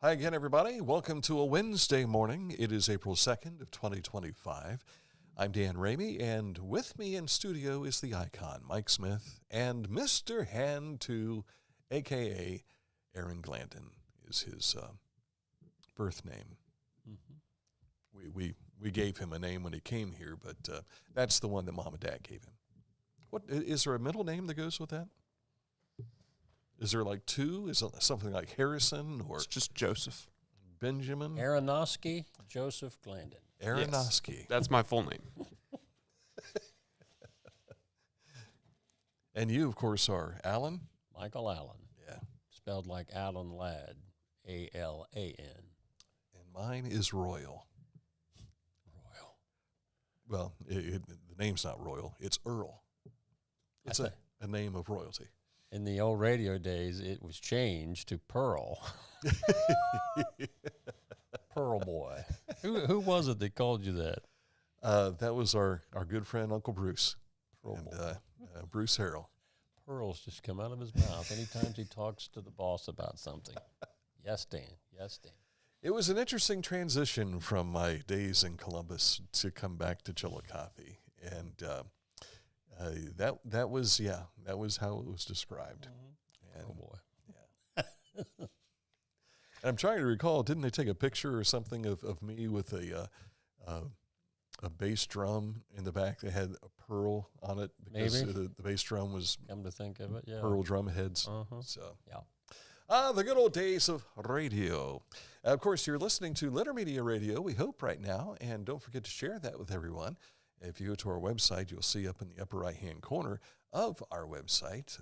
Hi again, everybody. Welcome to a Wednesday morning. It is April 2nd of 2025. I'm Dan Ramey, and with me in studio is the icon, Mike Smith, and Mr. Hand 2, a.k.a. Aaron Glandon is his birth name. Mm-hmm. We gave him a name when he came here, but that's the one that Mom and Dad gave him. What is there a middle name that goes with that? Is there like two? Is it something like Harrison or it's just Joseph? Benjamin? Aronofsky, Joseph Glandon. Aronofsky. Yes, that's my full name. And you, of course, are Alan? Michael Allen. Yeah. Spelled like Alan Ladd, A-L-A-N. And mine is Royal. Royal. Well, the name's not Royal. It's Earl. It's a name of royalty. In the old radio days, it was changed to Pearl. Pearl Boy. Who was it that called you that? That was our good friend, Uncle Bruce. Pearl and Boy. Bruce Harrell. Pearls just come out of his mouth anytime he talks to the boss about something. Yes, Dan. Yes, Dan. It was an interesting transition from my days in Columbus to come back to Chillicothe. And that was how it was described. Mm-hmm. And, oh, boy. Yeah. And I'm trying to recall, didn't they take a picture or something of me with a bass drum in the back that had a pearl on it? Because maybe. The bass drum was Come to think of it, yeah. pearl drum heads. Uh-huh. So. Yeah. The good old days of radio. Of course, you're listening to Litter Media Radio, we hope, right now. And don't forget to share that with everyone. If you go to our website, you'll see up in the upper right-hand corner of our website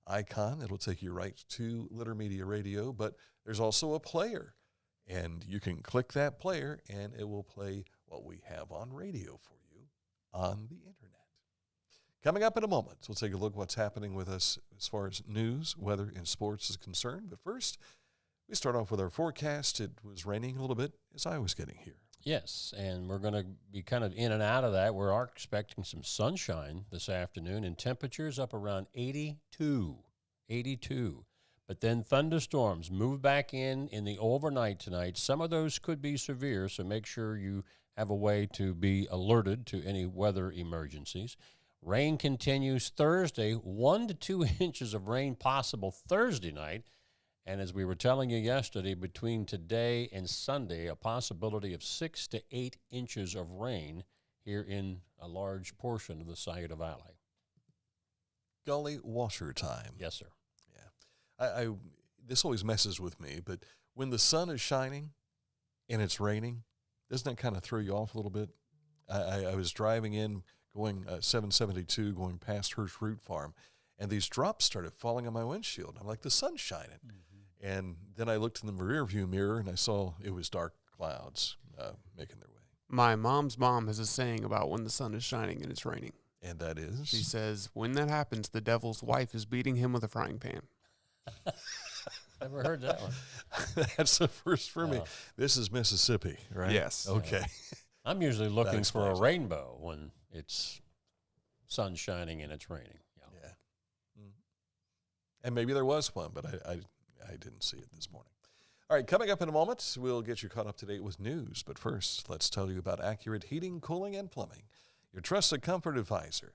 icon. It'll take you right to Litter Media Radio, but there's also a player. And you can click that player, and it will play what we have on radio for you on the internet. Coming up in a moment, we'll take a look at what's happening with us as far as news, weather, and sports is concerned. But first, we start off with our forecast. It was raining a little bit as I was getting here. Yes, and we're going to be kind of in and out of that. We are expecting some sunshine this afternoon, and temperatures up around 82. But then thunderstorms move back in the overnight tonight. Some of those could be severe, so make sure you have a way to be alerted to any weather emergencies. Rain continues Thursday, 1 to 2 inches of rain possible Thursday night. And as we were telling you yesterday, between today and Sunday, a possibility of 6 to 8 inches of rain here in a large portion of the Scioto Valley. Gully washer time. Yes, sir. Yeah. This always messes with me, but when the sun is shining and it's raining, doesn't that kind of throw you off a little bit? I was driving in, going 772, going past Hirsch Root Farm, and these drops started falling on my windshield. I'm like, the sun's shining. Mm-hmm. And then I looked in the rear view mirror, and I saw it was dark clouds making their way. My mom's mom has a saying about when the sun is shining and it's raining. And that is? She says, when that happens, the devil's wife is beating him with a frying pan. Never heard that one. That's the first for me. This is Mississippi, right? Yes. Okay. I'm usually looking for a rainbow when it's sun shining and it's raining. Yeah. Mm. And maybe there was one, but I didn't see it this morning. All right, coming up in a moment, we'll get you caught up to date with news. But first, let's tell you about Accurate Heating, Cooling, and Plumbing, your trusted comfort advisor.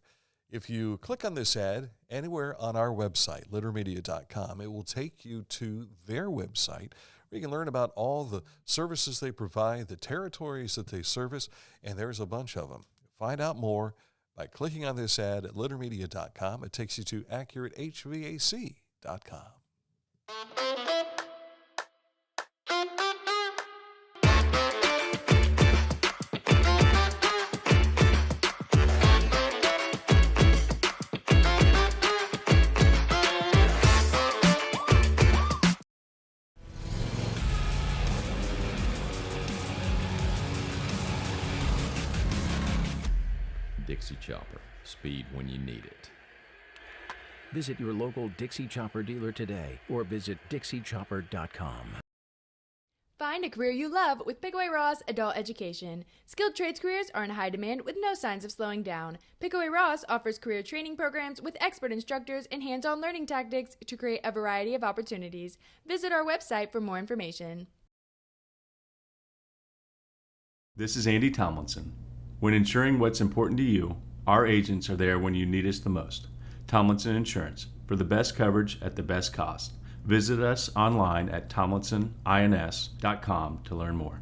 If you click on this ad anywhere on our website, littermedia.com, it will take you to their website where you can learn about all the services they provide, the territories that they service, and there's a bunch of them. Find out more by clicking on this ad at littermedia.com. It takes you to accuratehvac.com. Dixie Chopper. Speed when you need it. Visit your local Dixie Chopper dealer today or visit dixiechopper.com. Find a career you love with Pickaway Ross Adult Education. Skilled trades careers are in high demand with no signs of slowing down. Pickaway Ross offers career training programs with expert instructors and hands-on learning tactics to create a variety of opportunities. Visit our website for more information. This is Andy Tomlinson. When ensuring what's important to you, our agents are there when you need us the most. Tomlinson Insurance, for the best coverage at the best cost. Visit us online at tomlinsonins.com to learn more.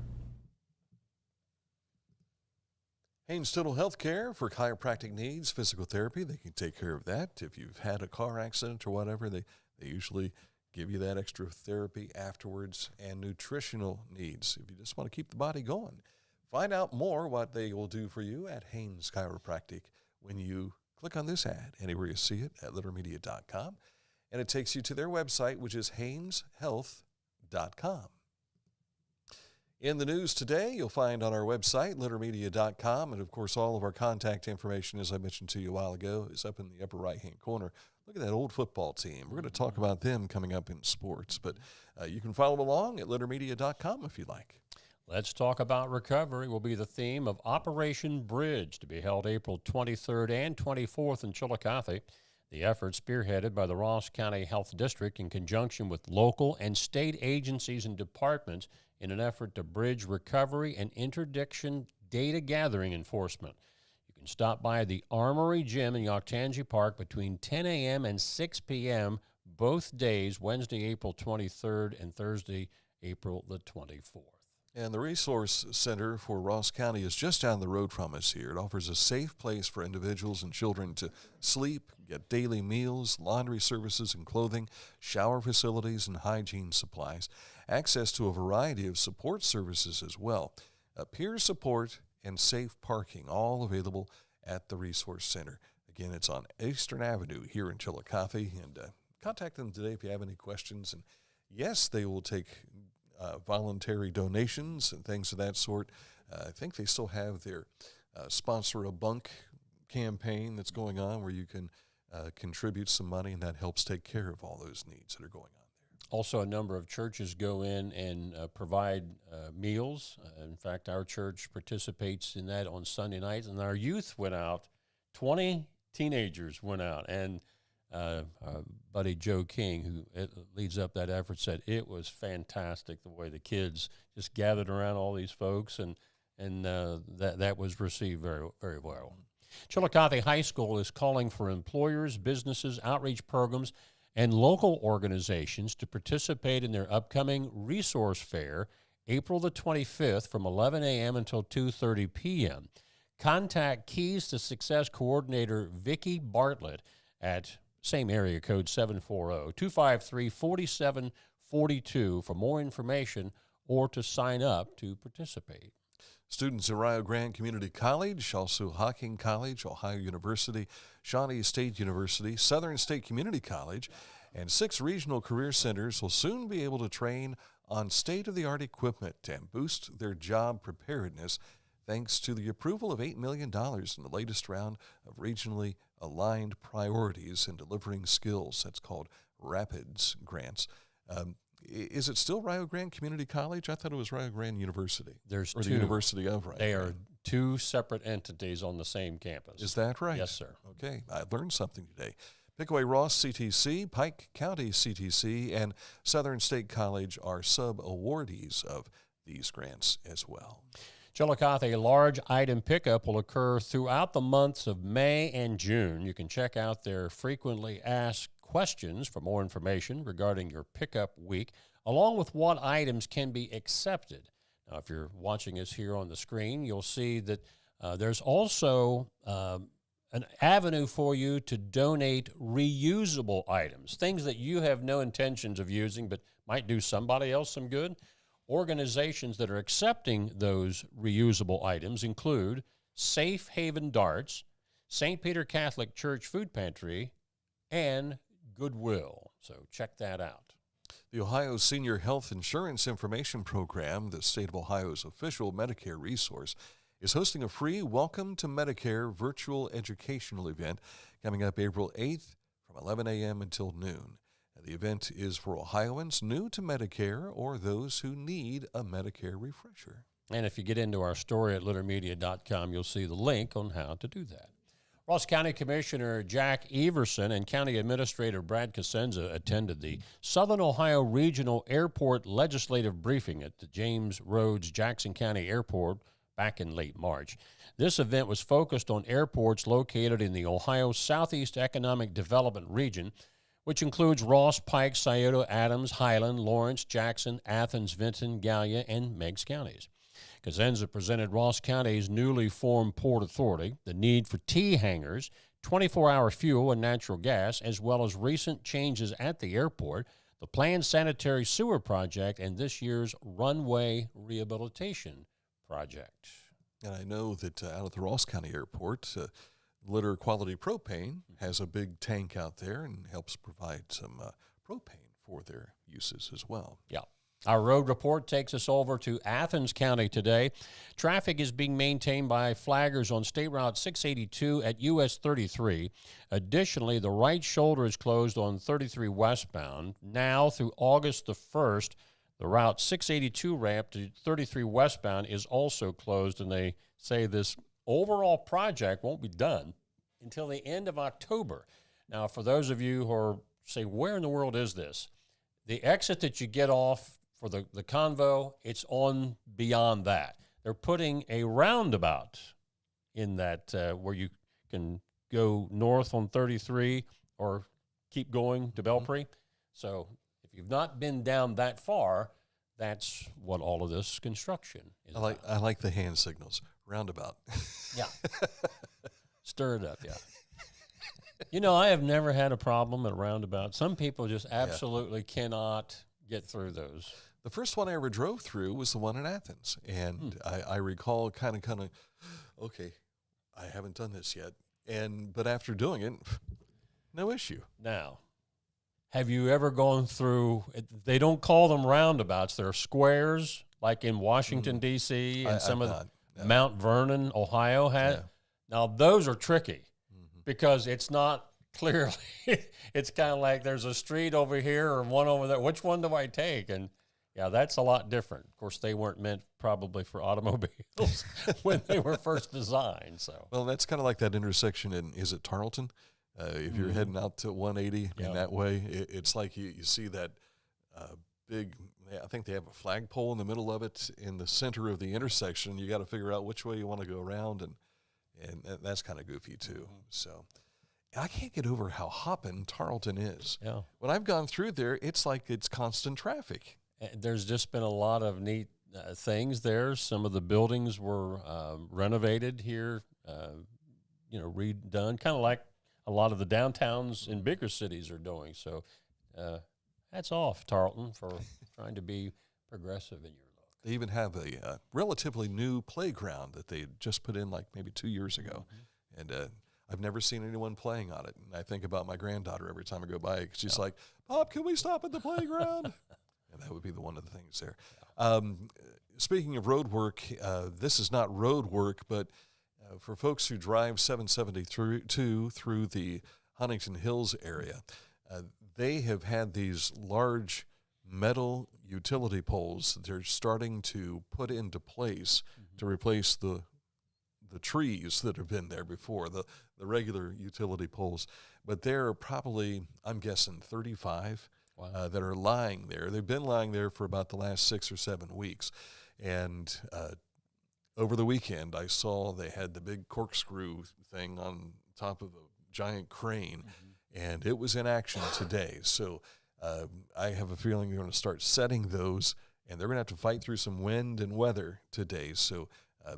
Haynes Dental Healthcare for chiropractic needs, physical therapy, they can take care of that. If you've had a car accident or whatever, they usually give you that extra therapy afterwards, and nutritional needs if you just want to keep the body going. Find out more what they will do for you at Haynes Chiropractic when you click on this ad anywhere you see it at littermedia.com, and it takes you to their website, which is hayneshealth.com. In the news today, you'll find on our website, littermedia.com, and of course all of our contact information, as I mentioned to you a while ago, is up in the upper right-hand corner. Look at that old football team. We're going to talk about them coming up in sports, but you can follow along at littermedia.com if you like. Let's talk about recovery will be the theme of Operation Bridge, to be held April 23rd and 24th in Chillicothe. The effort spearheaded by the Ross County Health District in conjunction with local and state agencies and departments in an effort to bridge recovery and interdiction data gathering enforcement. You can stop by the Armory Gym in Yoctangi Park between 10 a.m. and 6 p.m. both days, Wednesday, April 23rd and Thursday, April the 24th. And the Resource Center for Ross County is just down the road from us here. It offers a safe place for individuals and children to sleep, get daily meals, laundry services and clothing, shower facilities and hygiene supplies, access to a variety of support services as well, peer support and safe parking, all available at the Resource Center. Again, it's on Eastern Avenue here in Chillicothe, and contact them today if you have any questions. And yes, they will take voluntary donations and things of that sort. I think they still have their Sponsor a Bunk campaign that's going on, where you can contribute some money, and that helps take care of all those needs that are going on there. Also, a number of churches go in and provide meals. In fact, our church participates in that on Sunday nights, and our youth went out. 20 teenagers went out, and our buddy Joe King, who leads up that effort, said it was fantastic the way the kids just gathered around all these folks, and that was received very, very well. Chillicothe High School is calling for employers, businesses, outreach programs, and local organizations to participate in their upcoming resource fair, April the 25th from 11 a.m. until 2:30 p.m. Contact Keys to Success Coordinator Vicki Bartlett at same area code 740-253-4742 for more information or to sign up to participate. Students at Rio Grande Community College, also Hocking College, Ohio University, Shawnee State University, Southern State Community College, and 6 regional career centers will soon be able to train on state-of-the-art equipment and boost their job preparedness thanks to the approval of $8 million in the latest round of regionally aligned priorities in delivering skills. That's called RAPIDS grants. Is it still Rio Grande Community College? I thought it was Rio Grande University. There's or two. The University of Rio Grande. They are 2 separate entities on the same campus. Is that right? Yes, sir. Okay, I learned something today. Pickaway Ross CTC, Pike County CTC, and Southern State College are sub-awardees of these grants as well. Chillicothe, a large item pickup will occur throughout the months of May and June. You can check out their frequently asked questions for more information regarding your pickup week, along with what items can be accepted. Now, if you're watching us here on the screen, you'll see that there's also an avenue for you to donate reusable items, things that you have no intentions of using but might do somebody else some good. Organizations that are accepting those reusable items include Safe Haven Darts, St. Peter Catholic Church Food Pantry, and Goodwill. So check that out. The Ohio Senior Health Insurance Information Program, the state of Ohio's official Medicare resource, is hosting a free Welcome to Medicare virtual educational event coming up April 8th from 11 a.m. until noon. The event is for Ohioans new to Medicare or those who need a Medicare refresher. And if you get into our story at littermedia.com, you'll see the link on how to do that. Ross County Commissioner Jack Everson and County Administrator Brad Cosenza attended the Southern Ohio Regional Airport Legislative Briefing at the James Rhodes Jackson County Airport back in late March. This event was focused on airports located in the Ohio Southeast Economic Development region, which includes Ross, Pike, Scioto, Adams, Highland, Lawrence, Jackson, Athens, Vinton, Gallia, and Meigs counties. Cosenza presented Ross County's newly formed Port Authority, the need for T-hangars, 24-hour fuel and natural gas, as well as recent changes at the airport, the planned sanitary sewer project, and this year's runway rehabilitation project. And I know that out at the Ross County Airport, Litter Quality Propane has a big tank out there and helps provide some propane for their uses as well. Yeah. Our road report takes us over to Athens County today. Traffic is being maintained by flaggers on State Route 682 at US 33. Additionally, the right shoulder is closed on 33 westbound. Now through August the 1st, the Route 682 ramp to 33 westbound is also closed, and they say this overall project won't be done until the end of October. Now, for those of you who are saying, where in the world is this? The exit that you get off for the convo, it's on beyond that. They're putting a roundabout in that where you can go north on 33 or keep going to Belpre. So if you've not been down that far, that's what all of this construction is about. I like the hand signals. Roundabout. Yeah. Stir it up, yeah. You know, I have never had a problem at a roundabout. Some people just absolutely cannot get through those. The first one I ever drove through was the one in Athens. And I recall kind of, okay, I haven't done this yet. But after doing it, no issue. Now, have you ever gone through, they don't call them roundabouts, they're squares, like in Washington, D.C., and some of the Mount Vernon, Ohio had. Yeah. Now, those are tricky because it's not clearly, it's kind of like there's a street over here or one over there. Which one do I take? And yeah, that's a lot different. Of course, they weren't meant probably for automobiles when they were first designed. So, well, that's kind of like that intersection in, is it Tarleton? If you're heading out to 180 in that way, it's like you see that big, I think they have a flagpole in the middle of it in the center of the intersection. You got to figure out which way you want to go around, and that's kind of goofy too. So I can't get over how hopping Tarleton is. yeah. When I've gone through there, it's like it's constant traffic. There's just been a lot of neat things there. Some of the buildings were renovated here, redone, kind of like a lot of the downtowns in bigger cities are doing. So hats off, Tarleton, for trying to be progressive in your look. They even have a relatively new playground that they just put in like maybe 2 years ago. And I've never seen anyone playing on it. And I think about my granddaughter every time I go by. She's like, Pop, can we stop at the playground? And that would be one of the things there. Speaking of road work, this is not road work, but for folks who drive 772 through the Huntington Hills area, they have had these large metal utility poles that they're starting to put into place to replace the trees that have been there before, the regular utility poles. But there are probably, I'm guessing, 35 that are lying there. They've been lying there for about the last 6 or 7 weeks. And over the weekend, I saw they had the big corkscrew thing on top of a giant crane, and it was in action today. So I have a feeling they're going to start setting those, and they're going to have to fight through some wind and weather today. So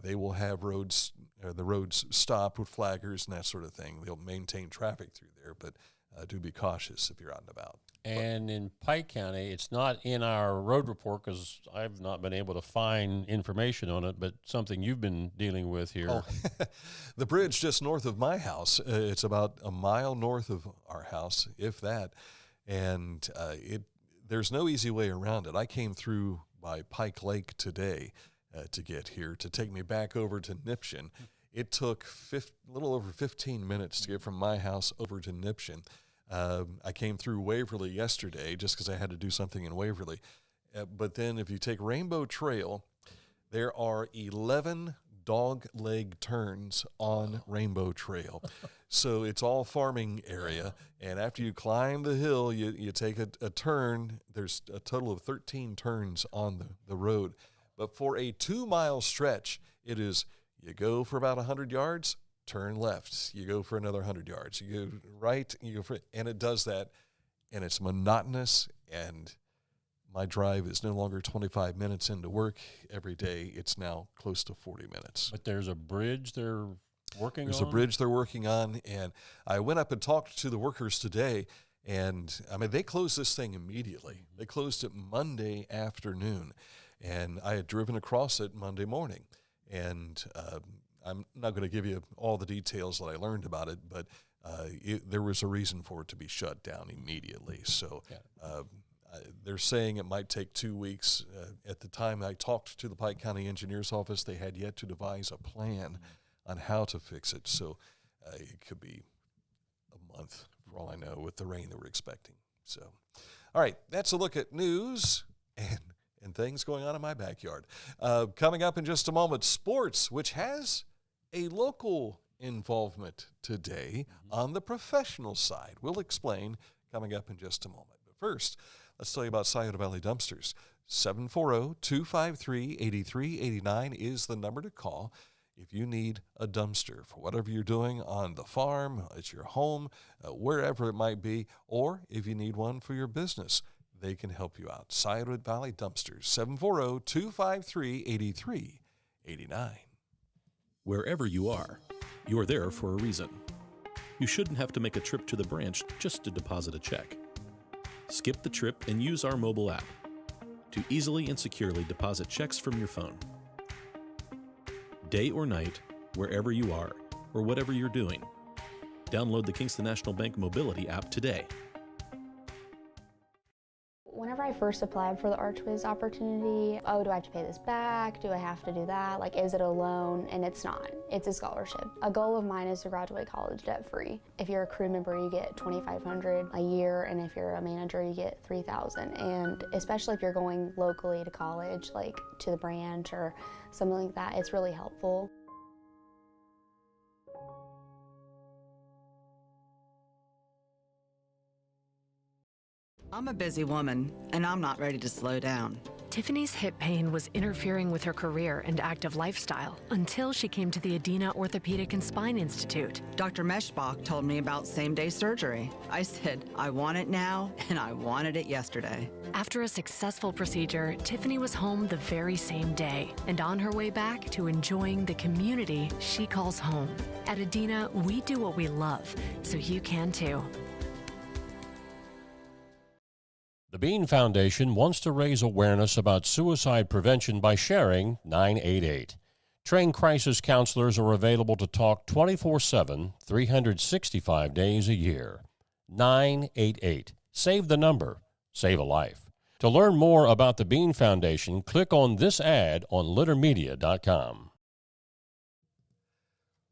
they will have the roads stopped with flaggers and that sort of thing. They'll maintain traffic through there, but do be cautious if you're out and about. And in Pike County, it's not in our road report because I've not been able to find information on it, but something you've been dealing with here. Oh, the bridge just north of my house, it's about a mile north of our house, if that, and there's no easy way around it. I came through by Pike Lake today to get here, to take me back over to Nipshin. It took a little over 15 minutes to get from my house over to Nipshin. I came through Waverly yesterday just because I had to do something in Waverly. But then if you take Rainbow Trail, there are 11 dog leg turns on Rainbow Trail. So it's all farming area. And after you climb the hill, you take a turn. There's a total of 13 turns on the road. But for a 2-mile stretch, It is, you go for about 100 yards, turn left. You go for another 100 yards. You go right, and it does that, and it's monotonous, and my drive is no longer 25 minutes into work every day. It's now close to 40 minutes. But there's a bridge they're working There's on? a bridge they're working on, and I went up and talked to the workers today, and, I mean, they closed this thing immediately. They closed it Monday afternoon, and I had driven across it Monday morning. And I'm not going to give you all the details that I learned about it, but there was a reason for it to be shut down immediately. So they're saying it might take 2 weeks. At the time I talked to the Pike County Engineer's Office, they had yet to devise a plan on how to fix it. So it could be a month, for all I know, with the rain that we're expecting. So, all right, that's a look at news and things going on in my backyard. Coming up in just a moment, sports, which has a local involvement today on the professional side. We'll explain coming up in just a moment. But first, let's tell you about Scioto Valley Dumpsters. 740-253-8389 is the number to call if you need a dumpster for whatever you're doing on the farm, at your home, wherever it might be, or if you need one for your business. They can help you out. Scioto Valley Dumpsters, 740-253-8389. Wherever you are, you're there for a reason. You shouldn't have to make a trip to the branch just to deposit a check. Skip the trip and use our mobile app to easily and securely deposit checks from your phone. Day or night, wherever you are, or whatever you're doing, download the Kingston National Bank Mobility app today. Whenever I first applied for the Archways opportunity, oh, do I have to pay this back? Do I have to do that? Like, is it a loan? And it's not. It's a scholarship. A goal of mine is to graduate college debt-free. If you're a crew member, you get $2,500 a year, and if you're a manager, you get $3,000. And especially if you're going locally to college, like to the branch or something like that, it's really helpful. I'm a busy woman, and I'm not ready to slow down. Tiffany's hip pain was interfering with her career and active lifestyle until she came to the Adina Orthopedic and Spine Institute. Dr. Meshbach told me about same-day surgery. I said, I want it now, and I wanted it yesterday. After a successful procedure, Tiffany was home the very same day and on her way back to enjoying the community she calls home. At Adina, we do what we love, so you can too. The Bean Foundation wants to raise awareness about suicide prevention by sharing 988. Trained crisis counselors are available to talk 24/7, 365 days a year. 988. Save the number. Save a life. To learn more about the Bean Foundation, click on this ad on littermedia.com.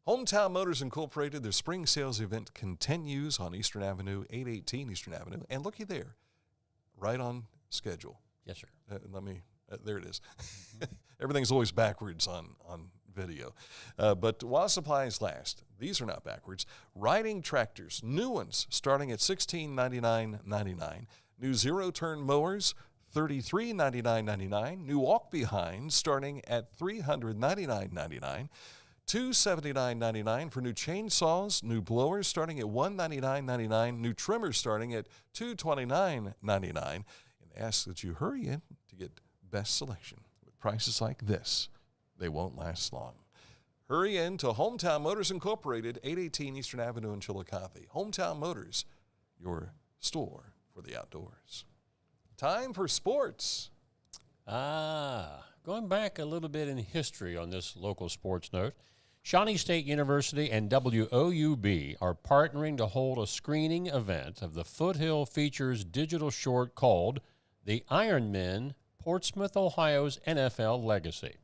Hometown Motors Incorporated, their spring sales event continues on Eastern Avenue, 818 Eastern Avenue. And looky there. Right on schedule. Yes, sir. There it is. Everything's always backwards on video. But while supplies last, these are not backwards. Riding tractors, new ones, starting at $1699.99. New zero-turn mowers, $3399.99. New walk-behinds, starting at $399.99. $279.99 for new chainsaws, new blowers starting at $199.99, new trimmers starting at $229.99, and ask that you hurry in to get best selection. With prices like this, they won't last long. Hurry in to Hometown Motors Incorporated, 818 Eastern Avenue in Chillicothe. Hometown Motors, your store for the outdoors. Time for sports. Going back a little bit in history on this local sports note, Shawnee State University and WOUB are partnering to hold a screening event of the Foothill Features digital short called The Iron Men, Portsmouth, Ohio's NFL Legacy.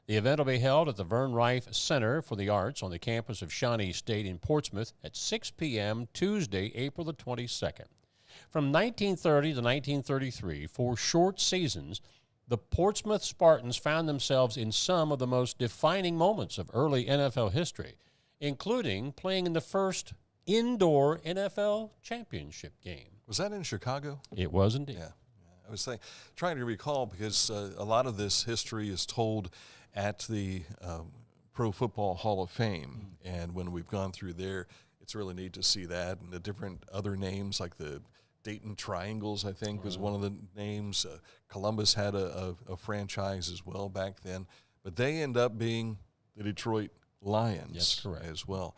The event will be held at the Vern Rife Center for the Arts on the campus of Shawnee State in Portsmouth at 6 p.m. Tuesday, April the 22nd. From 1930 to 1933, for short seasons, the Portsmouth Spartans found themselves in some of the most defining moments of early NFL history, including playing in the first indoor NFL championship game. Was that in Chicago? It was indeed. Yeah. I was trying to recall because a lot of this history is told at the Pro Football Hall of Fame. And when we've gone through there, it's really neat to see that, and the different other names like the Dayton Triangles, I think, was one of the names. Columbus had a franchise as well back then, but they end up being the Detroit Lions as well.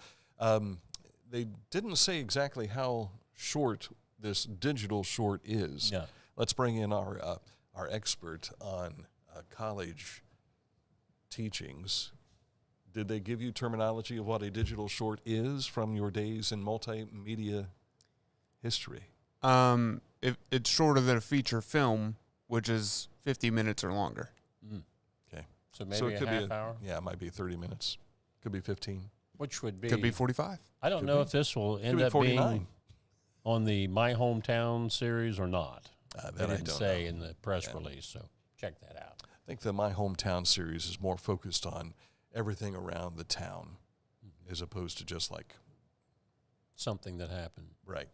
They didn't say exactly how short this digital short is. Yeah. Let's bring in our expert on college teachings. Did they give you terminology of what a digital short is from your days in multimedia history? It's shorter than a feature film, which is 50 minutes or longer. Okay. So maybe a half hour? Yeah, it might be 30 minutes. Could be 15. Which would be... Could be 45. I don't know if this will end up being on the My Hometown series or not. They didn't say in the press release, so check that out. I think the My Hometown series is more focused on everything around the town as opposed to just like... something that happened. Right.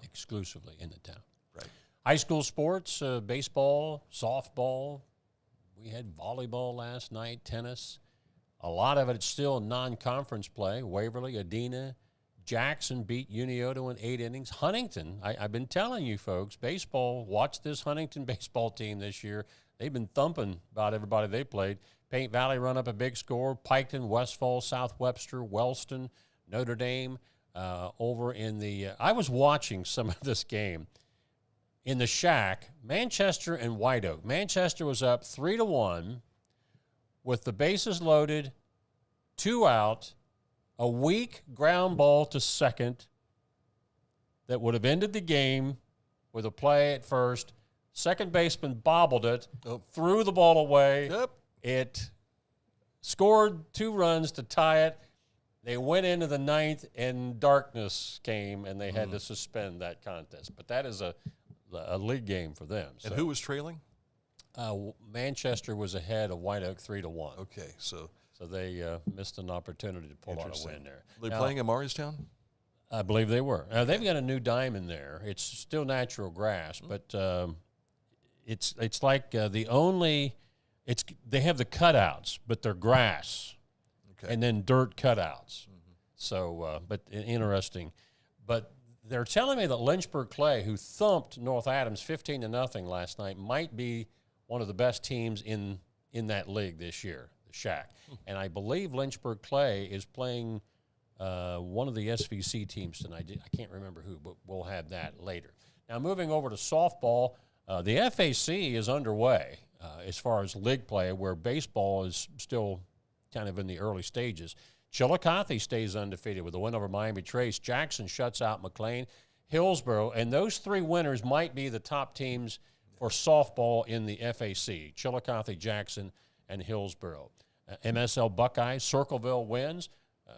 Exclusively in the town. Right. High school sports, baseball, softball. We had volleyball last night, tennis. A lot of it's still non-conference play. Waverly, Adena, Jackson beat Unioto in 8 innings. Huntington, I've been telling you folks, baseball, watch this Huntington baseball team this year. They've been thumping about everybody they played. Paint Valley run up a big score. Piketon, Westfall, South Webster, Wellston, Notre Dame. Over in the I was watching some of this game in the Shack, Manchester and White Oak. Manchester was up 3-1 with the bases loaded, 2 out, a weak ground ball to second that would have ended the game with a play at first. Second baseman bobbled it, threw the ball away. It scored 2 runs to tie it. They went into the 9th, and darkness came, and they had to suspend that contest. But that is a league game for them. And who was trailing? Manchester was ahead of White Oak 3-1. Okay, so they missed an opportunity to pull out a win there. Are they playing at Morristown? I believe they were. They've got a new diamond there. It's still natural grass, but it's like they have the cutouts, but they're grass. And then dirt cutouts. So, but interesting. But they're telling me that Lynchburg Clay, who thumped North Adams 15-0 last night, might be one of the best teams in that league this year, the Shack. And I believe Lynchburg Clay is playing one of the SVC teams tonight. I can't remember who, but we'll have that later. Now, moving over to softball, the FAC is underway as far as league play, where baseball is still kind of in the early stages. Chillicothe stays undefeated with a win over Miami Trace. Jackson shuts out McLean. Hillsboro, and those 3 winners might be the top teams for softball in the FAC. Chillicothe, Jackson, and Hillsboro. MSL Buckeyes, Circleville wins.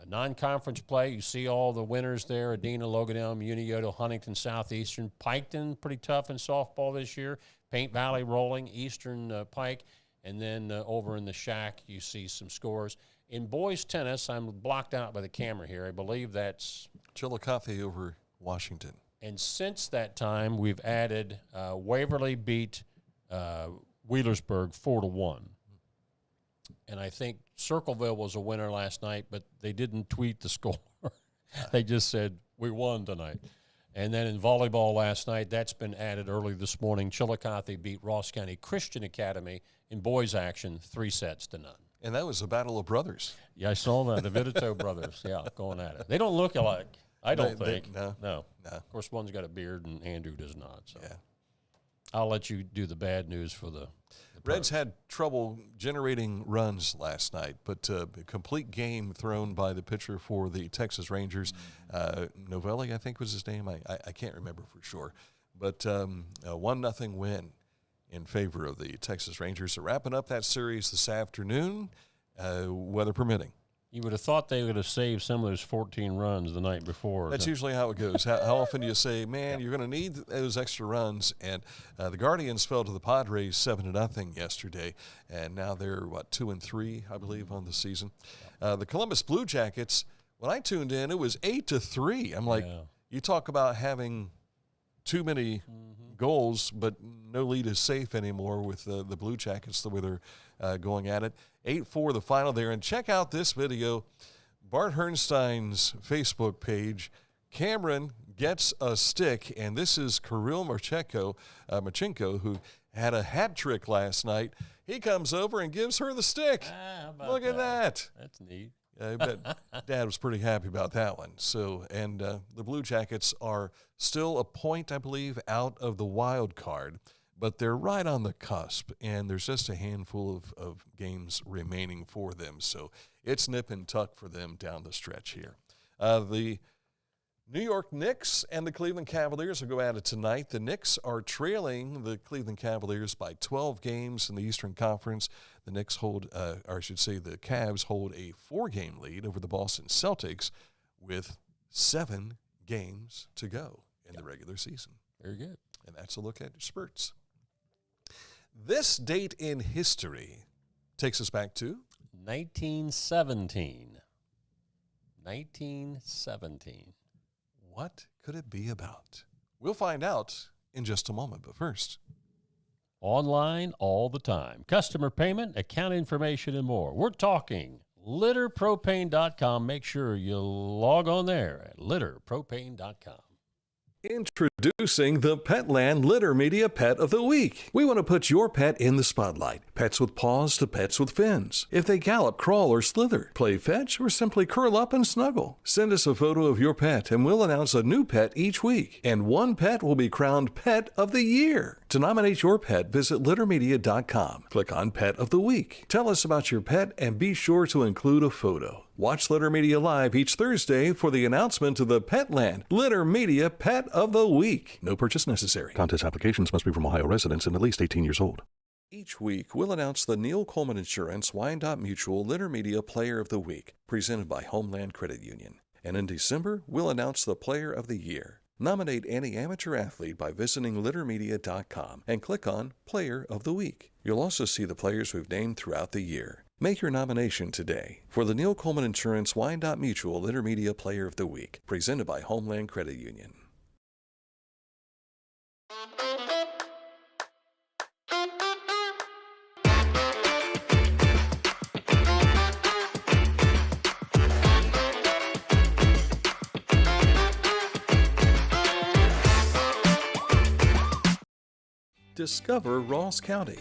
Non-conference play, you see all the winners there. Adena, Logan, Unioto, Huntington, Southeastern. Piketon, pretty tough in softball this year. Paint Valley rolling, Eastern Pike. And then over in the Shack, you see some scores. In boys tennis, I'm blocked out by the camera here. I believe that's Chillicothe over Washington. And since that time, we've added Waverly beat Wheelersburg 4-1. And I think Circleville was a winner last night, but they didn't tweet the score. They just said, we won tonight. And then in volleyball last night, that's been added early this morning. Chillicothe beat Ross County Christian Academy in boys action 3-0. And that was a battle of brothers. Yeah, I saw that. The Vidito brothers, going at it. They don't look alike, I don't think. No. Of course, one's got a beard and Andrew does not. So I'll let you do the bad news for the Reds had trouble generating runs last night, but a complete game thrown by the pitcher for the Texas Rangers. Novelli, I think was his name. I can't remember for sure. But a 1-0 win in favor of the Texas Rangers. So wrapping up that series this afternoon, weather permitting. You would have thought they would have saved some of those 14 runs the night before. That's usually how it goes. How often do you say, man, you're going to need those extra runs? And the Guardians fell to the Padres 7-0 yesterday, and now they're, 2-3, I believe, on the season. The Columbus Blue Jackets, when I tuned in, it was 8-3. I'm like, you talk about having too many goals, but no lead is safe anymore with the Blue Jackets, the way they're going at it. 8-4 the final there. And check out this video, Bart Herrnstein's Facebook page. Cameron gets a stick, and this is Kirill Marchenko, who had a hat trick last night. He comes over and gives her the stick. Look at that. That's neat. I bet Dad was pretty happy about that one. So, and the Blue Jackets are still a point, I believe, out of the wild card, but they're right on the cusp, and there's just a handful of games remaining for them. So it's nip and tuck for them down the stretch here. The New York Knicks and the Cleveland Cavaliers will go at it tonight. The Knicks are trailing the Cleveland Cavaliers by 12 games in the Eastern Conference. The Knicks hold, or I should say the Cavs hold a 4-game lead over the Boston Celtics with 7 games to go in the regular season. Very good. And that's a look at spurts. This date in history takes us back to 1917. 1917. What could it be about? We'll find out in just a moment, but first. Online all the time. Customer payment, account information, and more. We're talking litterpropane.com. Make sure you log on there at litterpropane.com. Introducing the Petland Litter Media Pet of the Week. We want to put your pet in the spotlight. Pets with paws to pets with fins. If they gallop, crawl, or slither, play fetch, or simply curl up and snuggle. Send us a photo of your pet and we'll announce a new pet each week. And one pet will be crowned Pet of the Year. To nominate your pet, visit littermedia.com. Click on Pet of the Week. Tell us about your pet and be sure to include a photo. Watch Litter Media Live each Thursday for the announcement of the Petland Litter Media Pet of the Week. No purchase necessary. Contest applications must be from Ohio residents and at least 18 years old. Each week, we'll announce the Neil Coleman Insurance Wyandotte Mutual Litter Media Player of the Week, presented by Homeland Credit Union. And in December, we'll announce the Player of the Year. Nominate any amateur athlete by visiting littermedia.com and click on Player of the Week. You'll also see the players we've named throughout the year. Make your nomination today for the Neil Coleman Insurance Wyandotte Mutual Litter Media Player of the Week, presented by Homeland Credit Union. Discover Ross County.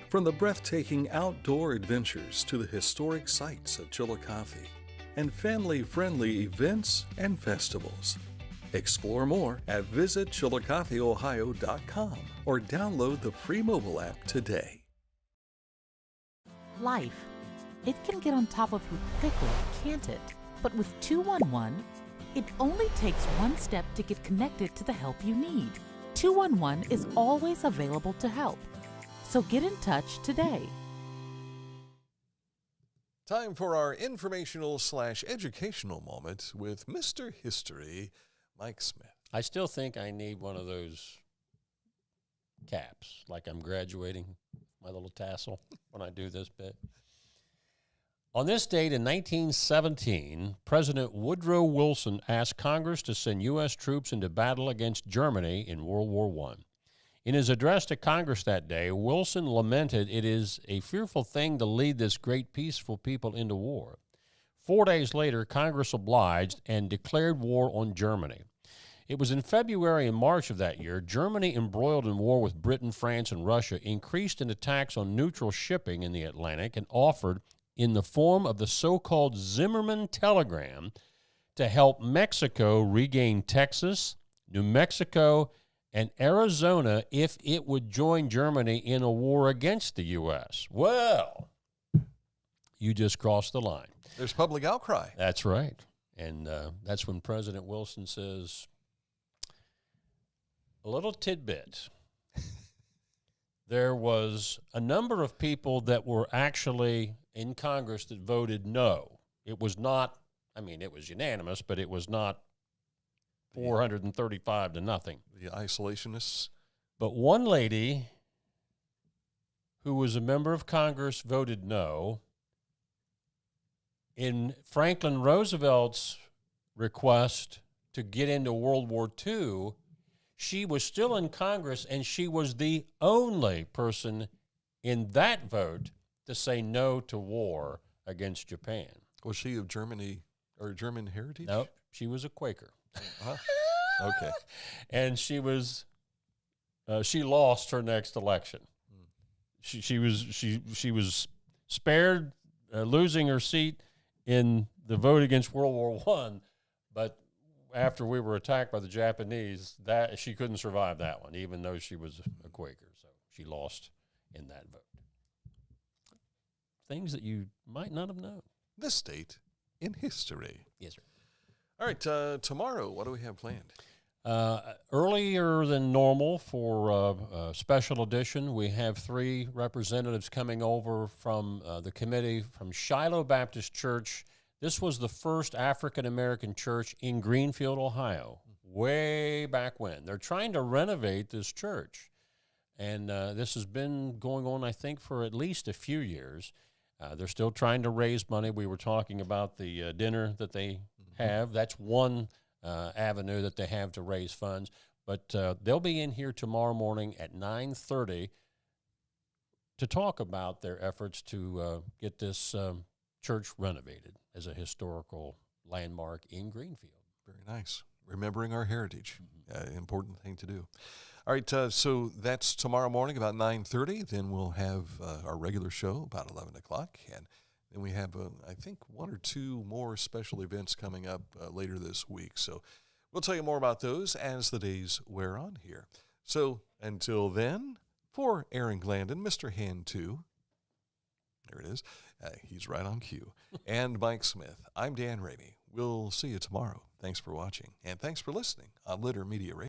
From the breathtaking outdoor adventures to the historic sights of Chillicothe and family-friendly events and festivals. Explore more at visitchillicotheohio.com or download the free mobile app today. Life. It can get on top of you quickly, can't it? But with 211, it only takes one step to get connected to the help you need. 211 is always available to help. So get in touch today. Time for our informational/educational moment with Mr. History, Mike Smith. I still think I need one of those caps, like I'm graduating, my little tassel, when I do this bit. On this date in 1917, President Woodrow Wilson asked Congress to send U.S. troops into battle against Germany in World War I. In his address to Congress that day, Wilson lamented it is a fearful thing to lead this great peaceful people into war. 4 days later, Congress obliged and declared war on Germany. It was in February and March of that year, Germany, embroiled in war with Britain, France, and Russia, increased in attacks on neutral shipping in the Atlantic and offered, in the form of the so-called Zimmerman Telegram, to help Mexico regain Texas, New Mexico, and Arizona if it would join Germany in a war against the U.S. Well, you just crossed the line. There's public outcry. That's right. And that's when President Wilson says, a little tidbit. There was a number of people that were actually in Congress that voted no. It was not, I mean, it was unanimous, but it was not 435 to nothing. The isolationists. But one lady who was a member of Congress voted no. In Franklin Roosevelt's request to get into World War II, She was still in Congress, and she was the only person in that vote to say no to war against Japan. Was she of Germany or German heritage? Nope, she was a Quaker. Okay. And she was, she lost her next election. She was spared losing her seat in the vote against World War I, but after we were attacked by the Japanese, that she couldn't survive that one, even though she was a Quaker. So she lost in that vote. Things that you might not have known. This date in history. Yes, sir. All right, tomorrow, what do we have planned? Earlier than normal for a special edition, we have 3 representatives coming over from the committee from Shiloh Baptist Church. This was the first African-American church in Greenfield, Ohio, way back when. They're trying to renovate this church, and this has been going on, I think, for at least a few years. They're still trying to raise money. We were talking about the dinner that they have. That's one avenue that they have to raise funds. But they'll be in here tomorrow morning at 9:30 to talk about their efforts to get this church renovated as a historical landmark in Greenfield. Very nice. Remembering our heritage, important thing to do. All right, so that's tomorrow morning about 9:30. Then we'll have our regular show about 11 o'clock. And then we have, I think, 1 or 2 more special events coming up later this week. So we'll tell you more about those as the days wear on here. So until then, for Aaron Glandon, Mr. Hand 2, there it is, he's right on cue, and Mike Smith, I'm Dan Ramey. We'll see you tomorrow. Thanks for watching, and thanks for listening on Litter Media Radio.